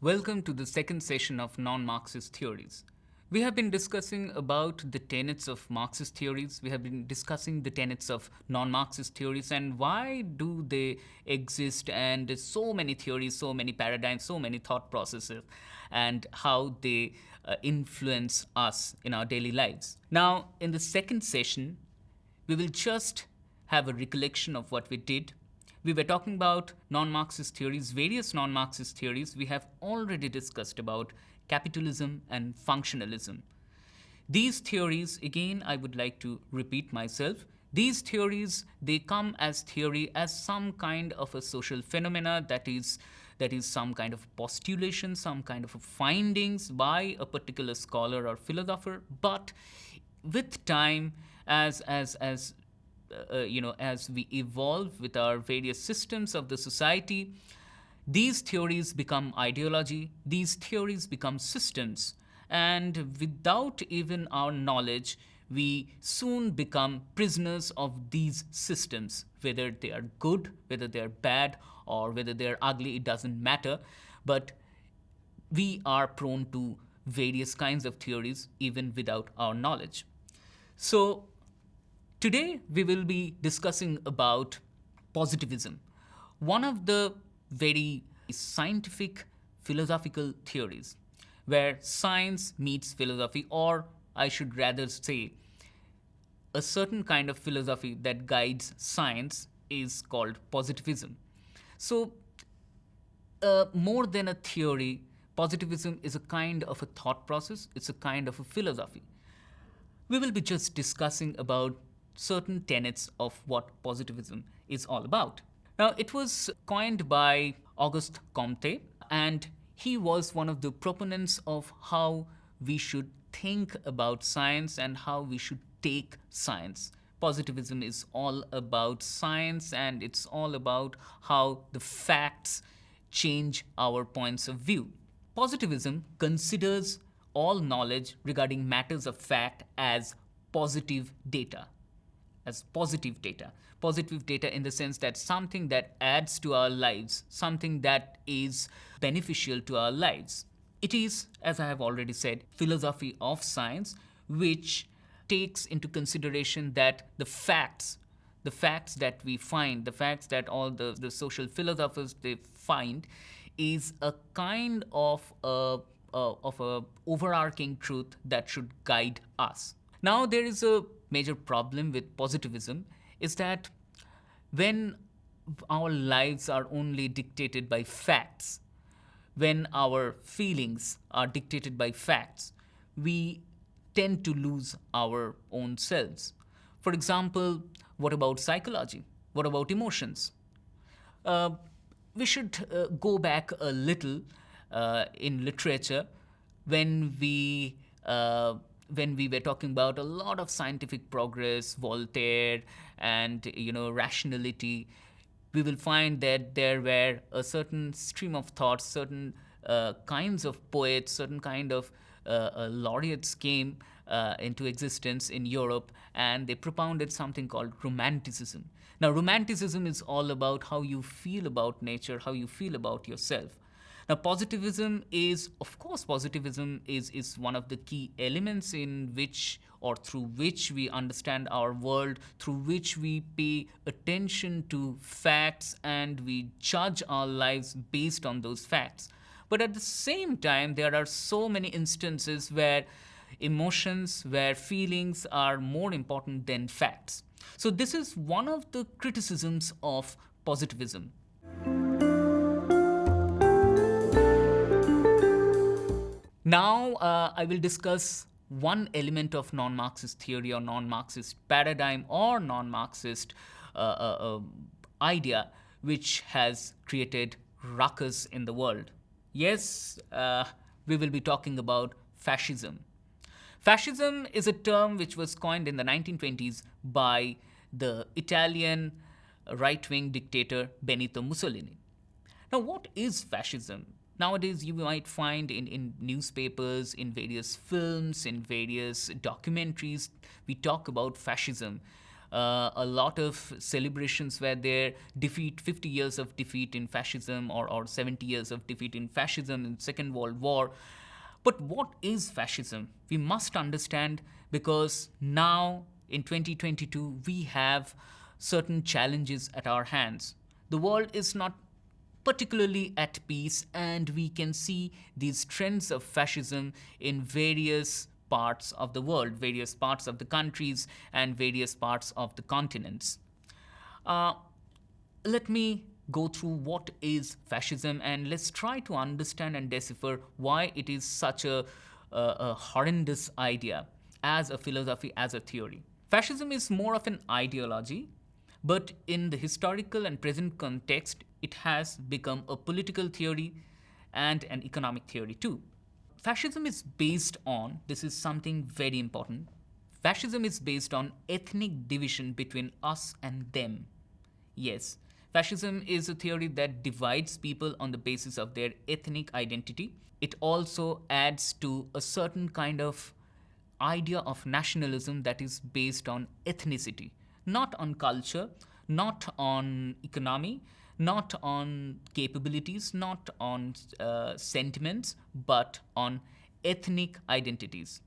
Welcome to the second session of non-Marxist theories. We have been discussing about the tenets of Marxist theories. We have been discussing the tenets of non-Marxist theories and why do they exist, and so many theories, so many paradigms, so many thought processes, and how they influence us in our daily lives. Now, in the second session, we will just have a recollection of what we did. We were talking about non-Marxist theories, various non-Marxist theories. We have already discussed about capitalism and functionalism. These theories, again, I would like to repeat myself. These theories, they come as theory as some kind of a social phenomena that is some kind of postulation, some kind of findings by a particular scholar or philosopher. But with time, as we evolve with our various systems of the society, these theories become ideology, these theories become systems, and without even our knowledge, we soon become prisoners of these systems. Whether they are good, whether they are bad, or whether they are ugly, it doesn't matter. But we are prone to various kinds of theories even without our knowledge. So today we will be discussing about positivism, one of the very scientific philosophical theories where science meets philosophy, or I should rather say a certain kind of philosophy that guides science is called positivism. So more than a theory, positivism is a kind of a thought process, it's a kind of a philosophy. We will be just discussing about certain tenets of what positivism is all about. Now, it was coined by Auguste Comte, and he was one of the proponents of how we should think about science and how we should take science. Positivism is all about science, and it's all about how the facts change our points of view. Positivism considers all knowledge regarding matters of fact as positive data. Positive data in the sense that something that adds to our lives, something that is beneficial to our lives. It is, as I have already said, philosophy of science, which takes into consideration that the facts that we find, the facts that all the social philosophers they find, is a kind of a overarching truth that should guide us. Now, there is a major problem with positivism is that when our lives are only dictated by facts, when our feelings are dictated by facts, we tend to lose our own selves. For example, what about psychology? What about emotions? We should go back a little in literature when we were talking about a lot of scientific progress, Voltaire, and rationality. We will find that there were a certain stream of thoughts, certain kinds of poets, certain kind of laureates came into existence in Europe, and they propounded something called romanticism. Now, romanticism is all about how you feel about nature, how you feel about yourself. Now, positivism is one of the key elements in which or through which we understand our world, through which we pay attention to facts and we judge our lives based on those facts. But at the same time, there are so many instances where emotions, where feelings are more important than facts. So this is one of the criticisms of positivism. Now, I will discuss one element of non-Marxist theory or non-Marxist paradigm or non-Marxist idea which has created ruckus in the world. Yes, we will be talking about fascism. Fascism is a term which was coined in the 1920s by the Italian right-wing dictator Benito Mussolini. Now, what is fascism? Nowadays, you might find in newspapers, in various films, in various documentaries, we talk about fascism. A lot of celebrations were there, defeat, 50 years of defeat in fascism, or 70 years of defeat in fascism in Second World War. But what is fascism? We must understand, because now in 2022 we have certain challenges at our hands. The world is not particularly at peace, and we can see these trends of fascism in various parts of the world, various parts of the countries, and various parts of the continents. Uh, Let me go through what is fascism, and let's try to understand and decipher why it is such a horrendous idea as a philosophy, as a theory. Fascism is more of an ideology, but in the historical and present context, it has become a political theory and an economic theory too. Fascism is based on, this is something very important, fascism is based on ethnic division between us and them. Yes, fascism is a theory that divides people on the basis of their ethnic identity. It also adds to a certain kind of idea of nationalism that is based on ethnicity, not on culture, not on economy, not on capabilities, not on sentiments, but on ethnic identities.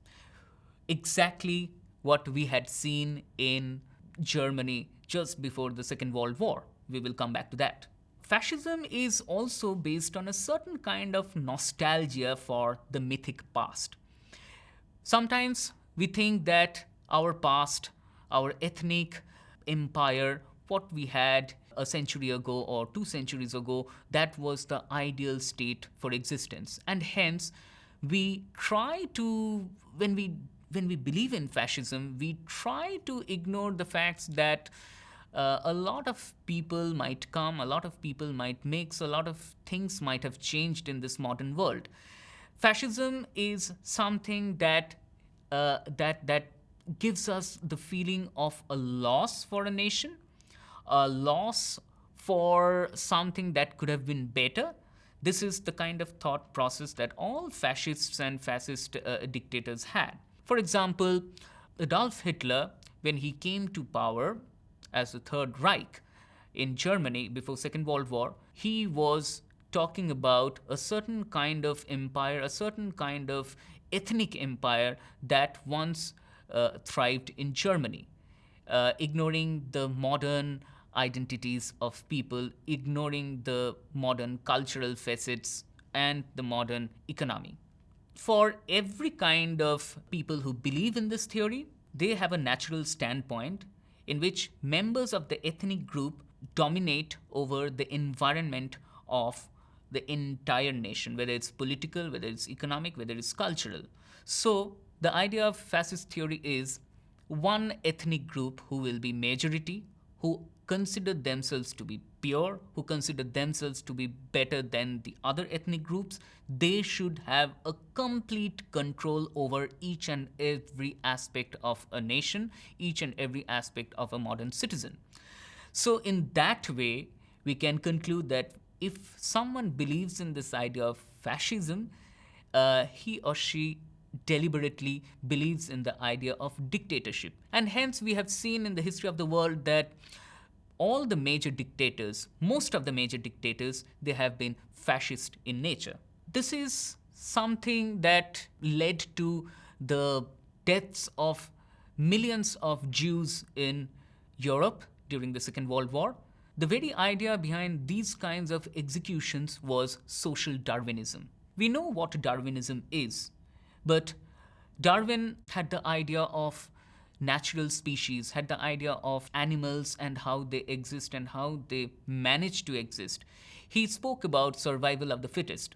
Exactly what we had seen in Germany just before the Second World War. We will come back to that. Fascism is also based on a certain kind of nostalgia for the mythic past. Sometimes we think that our past, our ethnic empire, what we had a century ago or 2 centuries ago, that was the ideal state for existence. And hence, we try to, when we believe in fascism, we try to ignore the facts that a lot of people might come, a lot of people might mix, a lot of things might have changed in this modern world. Fascism is something that gives us the feeling of a loss for a nation, a loss for something that could have been better. This is the kind of thought process that all fascists and fascist dictators had. For example, Adolf Hitler, when he came to power as the Third Reich in Germany before Second World War, he was talking about a certain kind of empire, a certain kind of ethnic empire that once thrived in Germany, ignoring the modern identities of people, ignoring the modern cultural facets and the modern economy. For every kind of people who believe in this theory, they have a natural standpoint in which members of the ethnic group dominate over the environment of the entire nation, whether it's political, whether it's economic, whether it's cultural. So the idea of fascist theory is one ethnic group who will be majority, who consider themselves to be pure, who consider themselves to be better than the other ethnic groups. They should have a complete control over each and every aspect of a nation, each and every aspect of a modern citizen. So in that way, we can conclude that if someone believes in this idea of fascism, he or she deliberately believes in the idea of dictatorship. And hence we have seen in the history of the world that all the major dictators, most of the major dictators, they have been fascist in nature. This is something that led to the deaths of millions of Jews in Europe during the Second World War. The very idea behind these kinds of executions was social Darwinism. We know what Darwinism is, but Darwin had the idea of natural species, had the idea of animals and how they exist and how they manage to exist. He spoke about survival of the fittest.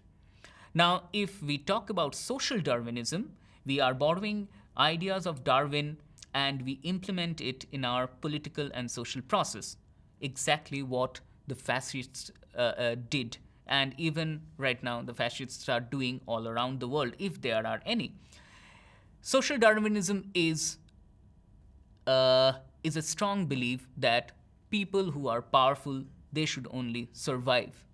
Now, if we talk about social Darwinism, we are borrowing ideas of Darwin and we implement it in our political and social process. Exactly what the fascists did. And even right now, the fascists are doing all around the world, if there are any. Social Darwinism is a strong belief that people who are powerful, they should only survive.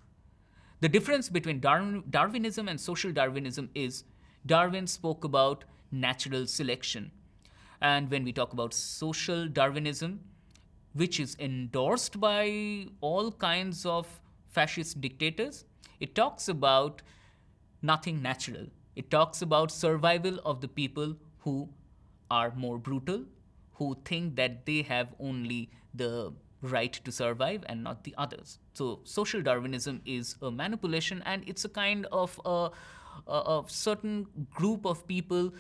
The difference between Darwinism and social Darwinism is Darwin spoke about natural selection. And when we talk about social Darwinism, which is endorsed by all kinds of fascist dictators. It talks about nothing natural. It talks about survival of the people who are more brutal, who think that they have only the right to survive and not the others. So social Darwinism is a manipulation, and it's a kind of a certain group of people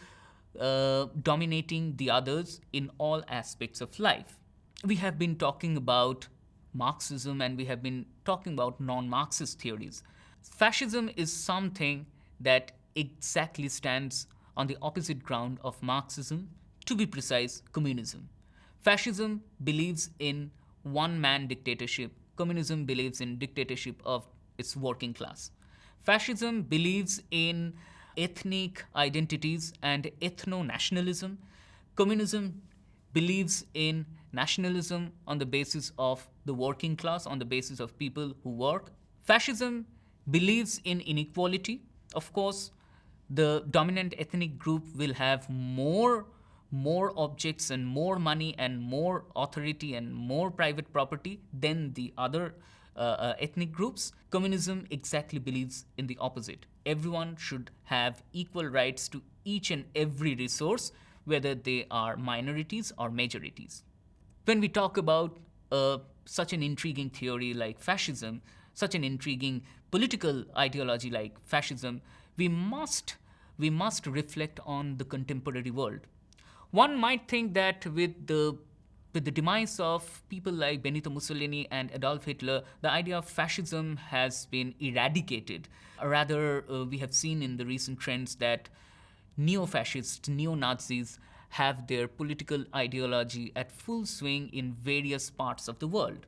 dominating the others in all aspects of life. We have been talking about Marxism and we have been talking about non-Marxist theories. Fascism is something that exactly stands on the opposite ground of Marxism, to be precise, communism. Fascism believes in one man dictatorship, communism believes in dictatorship of its working class. Fascism believes in ethnic identities and ethno nationalism. Communism believes in nationalism on the basis of the working class, on the basis of people who work. Fascism believes in inequality. Of course, the dominant ethnic group will have more objects and more money and more authority and more private property than the other ethnic groups. Communism exactly believes in the opposite. Everyone should have equal rights to each and every resource, whether they are minorities or majorities. When we talk about such an intriguing theory like fascism, such an intriguing political ideology like fascism, we must reflect on the contemporary world. One might think that with the demise of people like Benito Mussolini and Adolf Hitler, the idea of fascism has been eradicated. Rather, we have seen in the recent trends that neo-fascists, neo-Nazis have their political ideology at full swing in various parts of the world.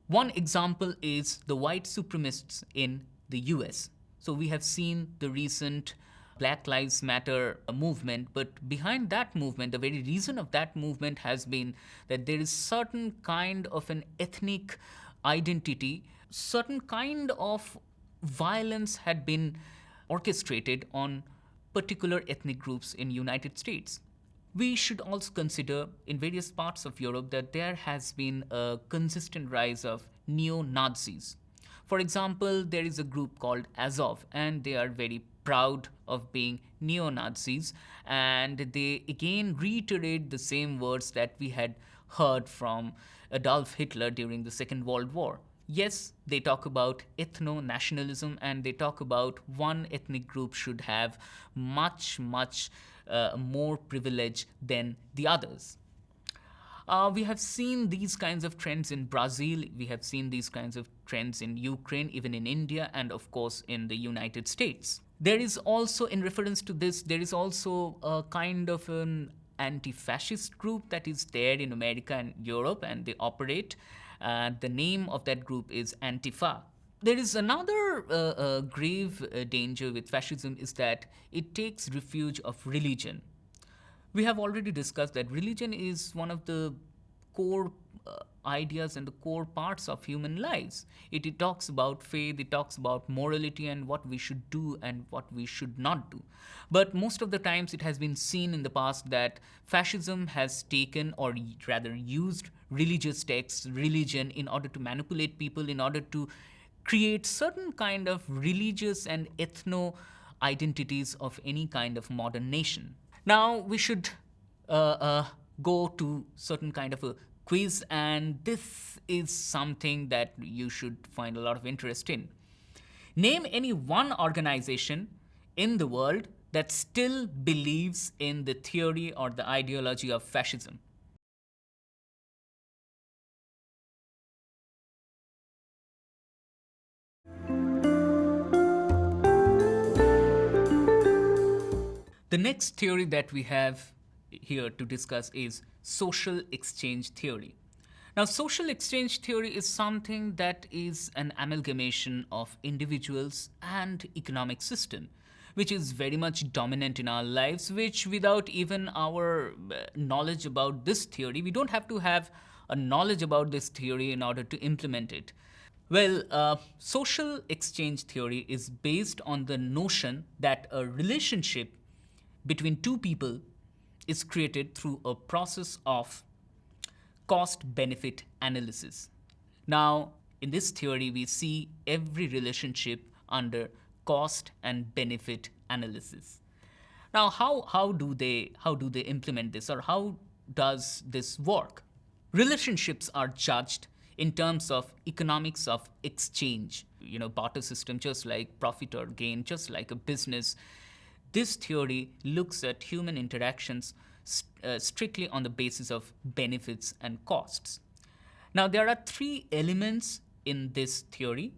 One example is the white supremacists in the US. So we have seen the recent Black Lives Matter movement, but behind that movement, the very reason of that movement has been that there is certain kind of an ethnic identity, certain kind of violence had been orchestrated on particular ethnic groups in United States. We should also consider in various parts of Europe that there has been a consistent rise of neo-Nazis. For example, there is a group called Azov, and they are very proud of being neo-Nazis, and they again reiterate the same words that we had heard from Adolf Hitler during the Second World War. Yes, they talk about ethno-nationalism and they talk about one ethnic group should have much more privilege than the others. We have seen these kinds of trends in Brazil, we have seen these kinds of trends in Ukraine, even in India, and of course in the United States. There is also, in reference to this, there is also a kind of an anti-fascist group that is there in America and Europe, and they operate. The name of that group is Antifa. There is another grave danger with fascism is that it takes refuge of religion. We have already discussed that religion is one of the core ideas and the core parts of human lives. It talks about faith, it talks about morality and what we should do and what we should not do. But most of the times it has been seen in the past that fascism has taken or rather used religious texts, religion in order to manipulate people, in order to create certain kind of religious and ethno identities of any kind of modern nation. Now we should go to certain kind of a quiz, and this is something that you should find a lot of interest in. Name any one organization in the world that still believes in the theory or the ideology of fascism. The next theory that we have here to discuss is social exchange theory. Now, social exchange theory is something that is an amalgamation of individuals and economic system, which is very much dominant in our lives, which without even our knowledge about this theory, we don't have to have a knowledge about this theory in order to implement it. Well, social exchange theory is based on the notion that a relationship between two people is created through a process of cost-benefit analysis. Now, in this theory, we see every relationship under cost and benefit analysis. Now, how do they implement this, or how does this work? Relationships are judged in terms of economics of exchange, barter system, just like profit or gain, just like a business. This theory looks at human interactions strictly on the basis of benefits and costs. Now, there are three elements in this theory.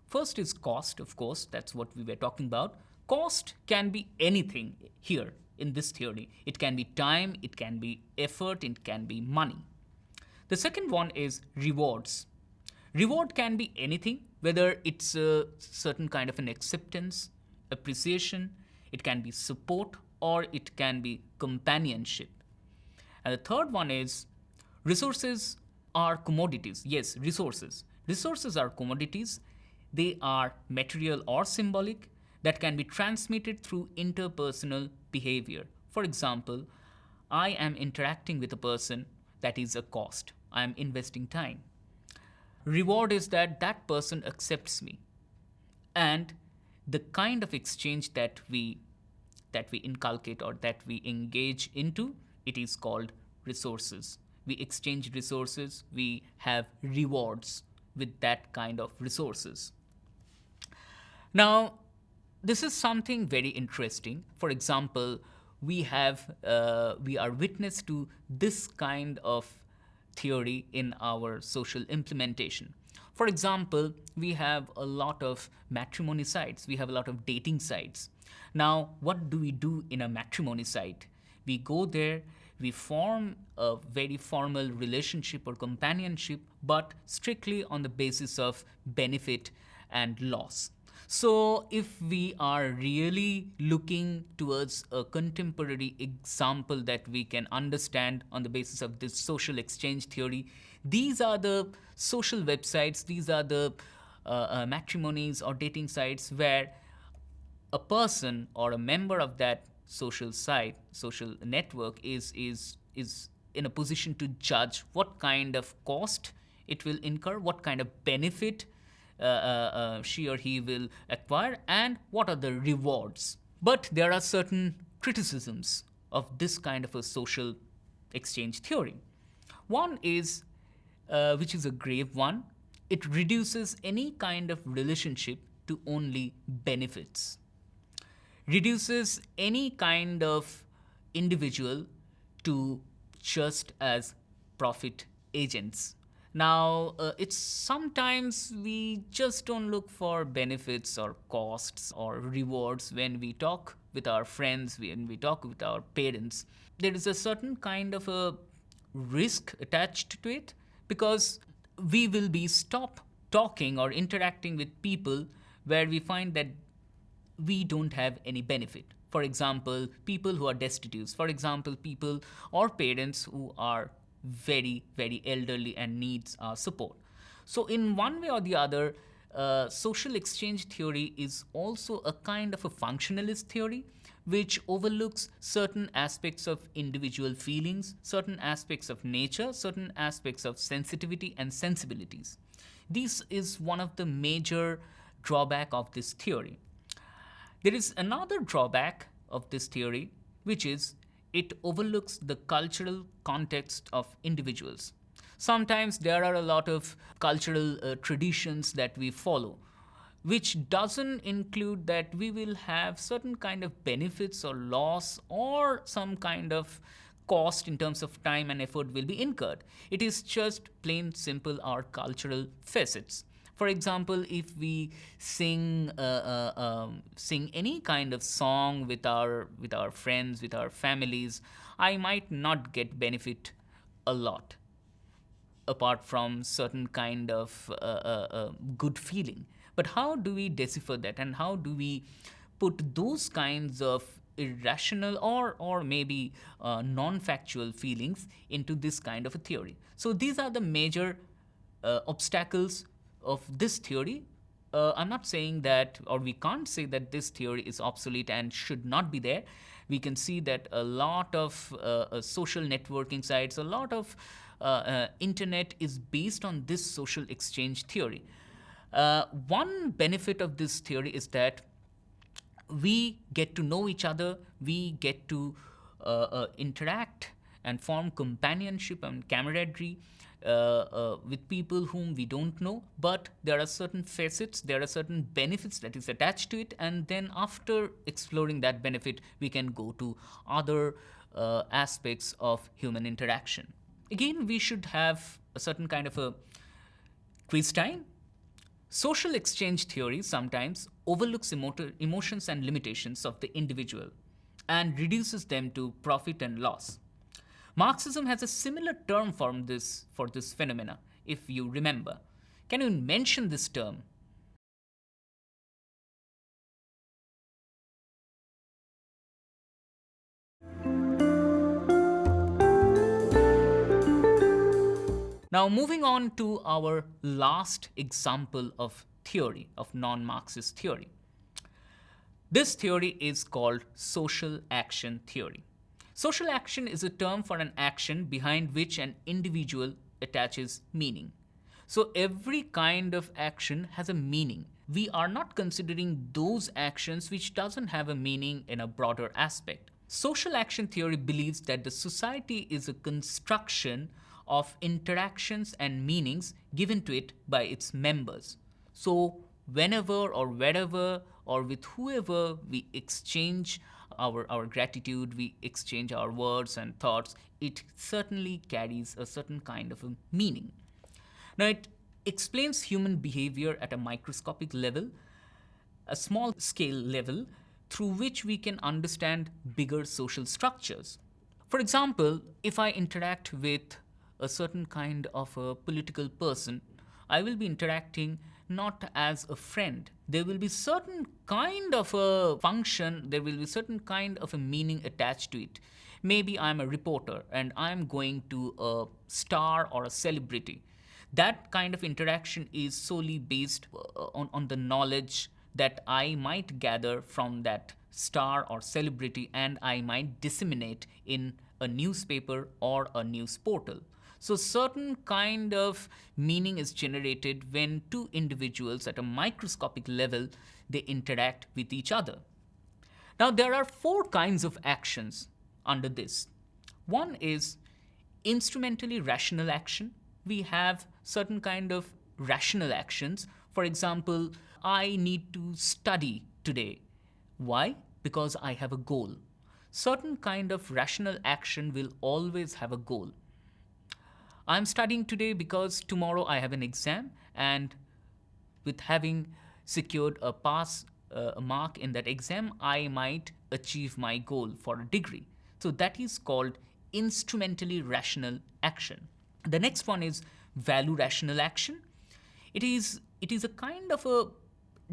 First is cost, of course, that's what we were talking about. Cost can be anything here in this theory. It can be time, it can be effort, it can be money. The second one is rewards. Reward can be anything, whether it's a certain kind of an acceptance, appreciation, it can be support, or it can be companionship. And the third one is resources are commodities. Yes, resources. Resources are commodities. They are material or symbolic that can be transmitted through interpersonal behavior. For example, I am interacting with a person, that is a cost. I am investing time. Reward is that that person accepts me. And the kind of exchange that we inculcate or that we engage into, it is called resources. We exchange resources, we have rewards with that kind of resources. Now, this is something very interesting. For example, we are witness to this kind of theory in our social implementation. For example, we have a lot of matrimony sites, we have a lot of dating sites. Now, what do we do in a matrimony site? We go there, we form a very formal relationship or companionship, but strictly on the basis of benefit and loss. So if we are really looking towards a contemporary example that we can understand on the basis of this social exchange theory, these are the social websites, these are the matrimonies or dating sites where a person or a member of that social site, social network is in a position to judge what kind of cost it will incur, what kind of benefit she or he will acquire, and what are the rewards. But there are certain criticisms of this kind of a social exchange theory. One is, which is a grave one, it reduces any kind of relationship to only benefits, reduces any kind of individual to just as profit agents. Now, it's sometimes we just don't look for benefits or costs or rewards when we talk with our friends, when we talk with our parents. There is a certain kind of a risk attached to it, because we will be stop talking or interacting with people where we find that we don't have any benefit. For example, people who are destitute. For example, people or parents who are very, very elderly and needs our support. So in one way or the other, social exchange theory is also a kind of a functionalist theory which overlooks certain aspects of individual feelings, certain aspects of nature, certain aspects of sensitivity and sensibilities. This is one of the major drawback of this theory. There is another drawback of this theory, which is it overlooks the cultural context of individuals. Sometimes there are a lot of cultural traditions that we follow, which doesn't include that we will have certain kind of benefits or loss or some kind of cost in terms of time and effort will be incurred. It is just plain simple our cultural facets. For example, if we sing any kind of song with our friends, with our families, I might not get benefit a lot, apart from certain kind of good feeling. But how do we decipher that, and how do we put those kinds of irrational or maybe non-factual feelings into this kind of a theory? So these are the major obstacles of this theory. I'm not saying that, or we can't say that this theory is obsolete and should not be there. We can see that a lot of social networking sites, a lot of internet is based on this social exchange theory. One benefit of this theory is that we get to know each other, we get to interact and form companionship and camaraderie with people whom we don't know, but there are certain facets, there are certain benefits that is attached to it, and then after exploring that benefit, we can go to other aspects of human interaction. Again, we should have a certain kind of a quiz time. Social exchange theory sometimes overlooks emotions and limitations of the individual and reduces them to profit and loss. Marxism has a similar term for this phenomena, if you remember. Can you mention this term? Now, moving on to our last example of theory, of non-Marxist theory. This theory is called social action theory. Social action is a term for an action behind which an individual attaches meaning. So every kind of action has a meaning. We are not considering those actions which doesn't have a meaning in a broader aspect. Social action theory believes that the society is a construction of interactions and meanings given to it by its members. So whenever or wherever or with whoever we exchange our gratitude, we exchange our words and thoughts, it certainly carries a certain kind of a meaning. Now, it explains human behavior at a microscopic level, a small scale level, through which we can understand bigger social structures. For example, if I interact with a certain kind of a political person, I will be interacting not as a friend. There will be certain kind of a function, there will be certain kind of a meaning attached to it. Maybe I'm a reporter and I'm going to a star or a celebrity. That kind of interaction is solely based on the knowledge that I might gather from that star or celebrity, and I might disseminate in a newspaper or a news portal. So certain kind of meaning is generated when two individuals at a microscopic level, they interact with each other. Now there are four kinds of actions under this. One is instrumentally rational action. We have certain kind of rational actions. For example, I need to study today. Why? Because I have a goal. Certain kind of rational action will always have a goal. I'm studying today because tomorrow I have an exam, and with having secured a pass mark in that exam, I might achieve my goal for a degree. So that is called instrumentally rational action. The next one is value rational action. It is a kind of a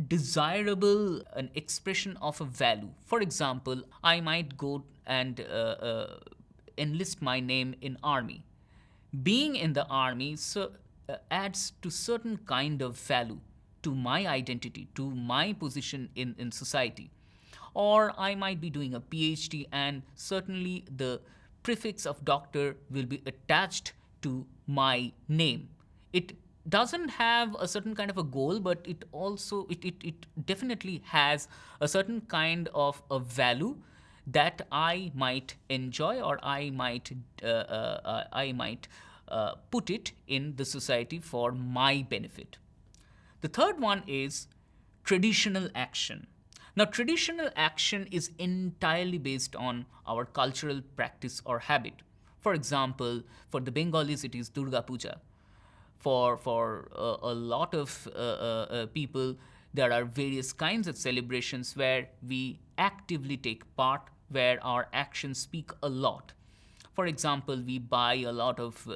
desirable an expression of a value. For example, I might go and enlist my name in army. Being in the army adds to certain kind of value to my identity, to my position in society. Or I might be doing a PhD, and certainly the prefix of doctor will be attached to my name. It doesn't have a certain kind of a goal, but it definitely has a certain kind of a value that I might enjoy, or I might put it in the society for my benefit. The third one is traditional action. Now, traditional action is entirely based on our cultural practice or habit. For example, for the Bengalis, it is Durga Puja. For a lot of people, there are various kinds of celebrations where we actively take part, where our actions speak a lot. For example, we buy a lot of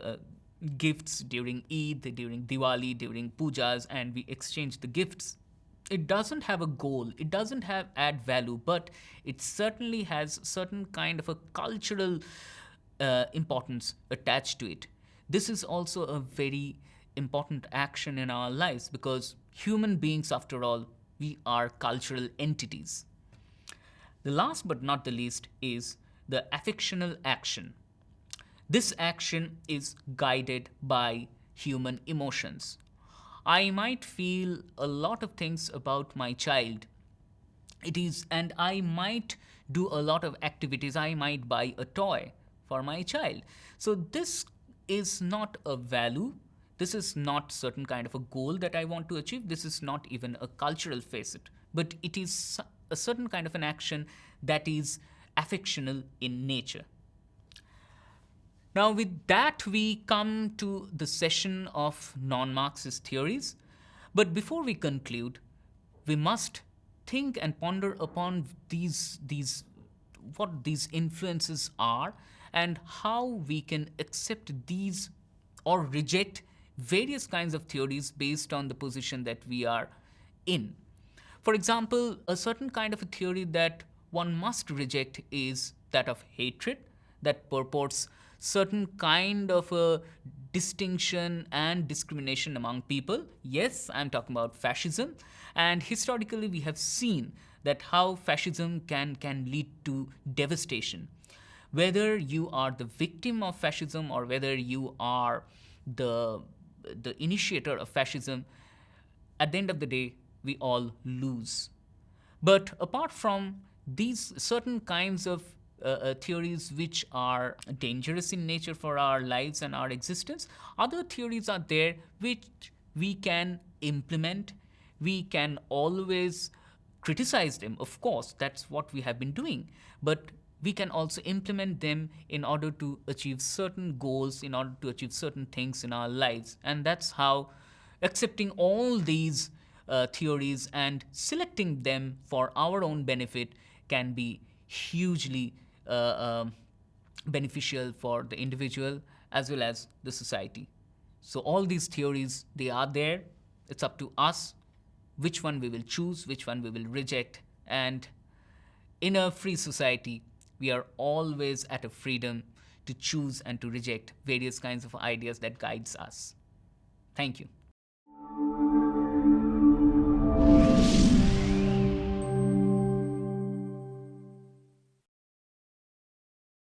gifts during Eid, during Diwali, during pujas, and we exchange the gifts. It doesn't have a goal, it doesn't have add value, but it certainly has certain kind of a cultural importance attached to it. This is also a very important action in our lives, because human beings, after all, we are cultural entities. The last but not the least is the affectional action. This action is guided by human emotions. I might feel a lot of things about my child. It is, and I might do a lot of activities. I might buy a toy for my child. So this is not a value. This is not certain kind of a goal that I want to achieve. This is not even a cultural facet, but it is a certain kind of an action that is affectional in nature. Now, with that, we come to the session of non-Marxist theories. But before we conclude, we must think and ponder upon these what these influences are and how we can accept these or reject various kinds of theories based on the position that we are in. For example, a certain kind of a theory that one must reject is that of hatred, that purports certain kind of a distinction and discrimination among people. Yes, I'm talking about fascism. And historically, we have seen that how fascism can lead to devastation. Whether you are the victim of fascism or whether you are the initiator of fascism, at the end of the day, we all lose. But apart from these certain kinds of theories which are dangerous in nature for our lives and our existence, other theories are there which we can implement. We can always criticize them, of course, that's what we have been doing. But we can also implement them in order to achieve certain goals, in order to achieve certain things in our lives. And that's how accepting all these theories and selecting them for our own benefit can be hugely beneficial for the individual as well as the society. So all these theories, they are there. It's up to us which one we will choose, which one we will reject. And in a free society, we are always at a freedom to choose and to reject various kinds of ideas that guides us. Thank you.